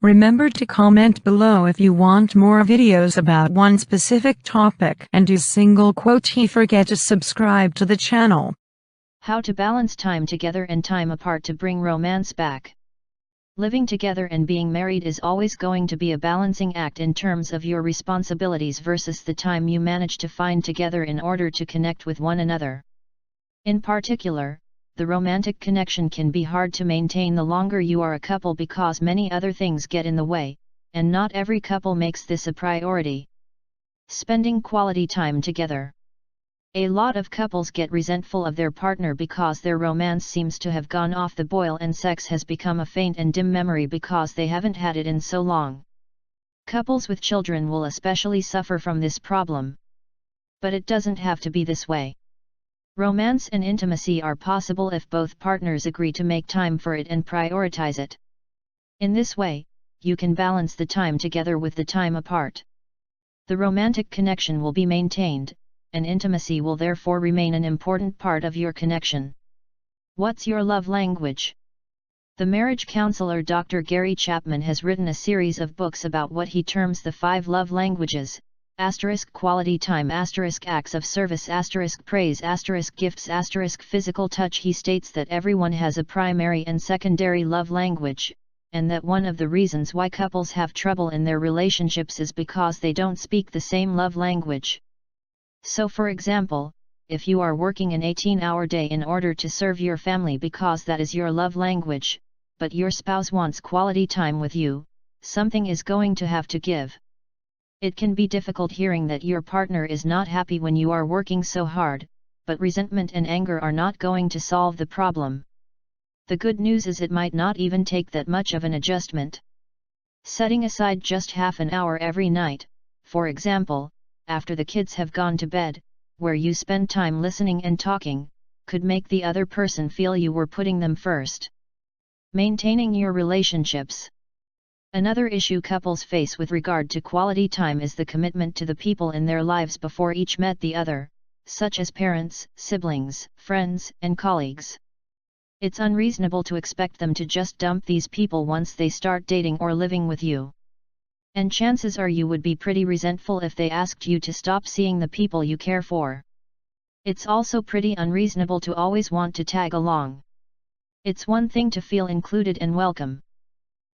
Remember to comment below if you want more videos about one specific topic, and do single quote forget to subscribe to the channel. How to balance time together and time apart to bring romance back. Living together and being married is always going to be a balancing act in terms of your responsibilities versus the time you manage to find together in order to connect with one another. In particular, the romantic connection can be hard to maintain the longer you are a couple because many other things get in the way, and not every couple makes this a priority. Spending quality time together. A lot of couples get resentful of their partner because their romance seems to have gone off the boil and sex has become a faint and dim memory because they haven't had it in so long. Couples with children will especially suffer from this problem. But it doesn't have to be this way. Romance and intimacy are possible if both partners agree to make time for it and prioritize it. In this way, you can balance the time together with the time apart. The romantic connection will be maintained, and intimacy will therefore remain an important part of your connection. What's your love language? The marriage counselor Dr. Gary Chapman has written a series of books about what he terms the 5 love languages: quality time, acts of service, praise, gifts, physical touch. He states that everyone has a primary and secondary love language, and that one of the reasons why couples have trouble in their relationships is because they don't speak the same love language. So for example, if you are working an 18-hour day in order to serve your family because that is your love language, but your spouse wants quality time with you, something is going to have to give. It can be difficult hearing that your partner is not happy when you are working so hard, but resentment and anger are not going to solve the problem. The good news is it might not even take that much of an adjustment. Setting aside just half an hour every night, for example, after the kids have gone to bed, where you spend time listening and talking, could make the other person feel you were putting them first. Maintaining your relationships. Another issue couples face with regard to quality time is the commitment to the people in their lives before each met the other, such as parents, siblings, friends, and colleagues. It's unreasonable to expect them to just dump these people once they start dating or living with you. And chances are you would be pretty resentful if they asked you to stop seeing the people you care for. It's also pretty unreasonable to always want to tag along. It's one thing to feel included and welcome.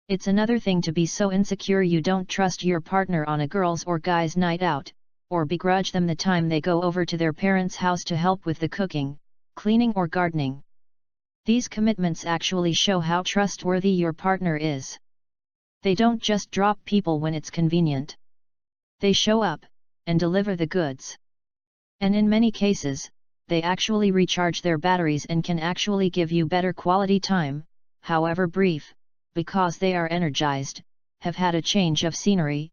It's another thing to be so insecure you don't trust your partner on a girls' or guys' night out, or begrudge them the time they go over to their parents' house to help with the cooking, cleaning or gardening. These commitments actually show how trustworthy your partner is. They don't just drop people when it's convenient. They show up, and deliver the goods. And in many cases, they actually recharge their batteries and can actually give you better quality time, however brief, because they are energized, have had a change of scenery,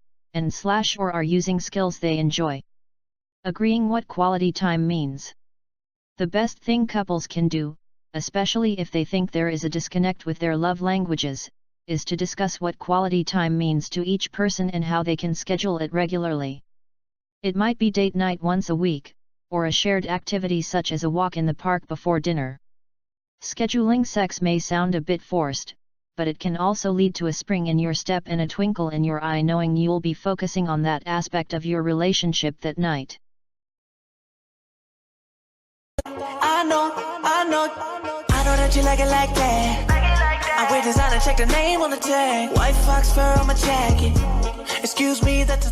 or are using skills they enjoy. Agreeing what quality time means. The best thing couples can do, especially if they think there is a disconnect with their love languages, is to discuss what quality time means to each person and how they can schedule it regularly. It might be date night once a week, or a shared activity such as a walk in the park before dinner. Scheduling sex may sound a bit forced, but it can also lead to a spring in your step and a twinkle in your eye knowing you'll be focusing on that aspect of your relationship that night. I know that you like it like that. I wear designer, check the name on the tag. White fox fur on my jacket. Excuse me, that's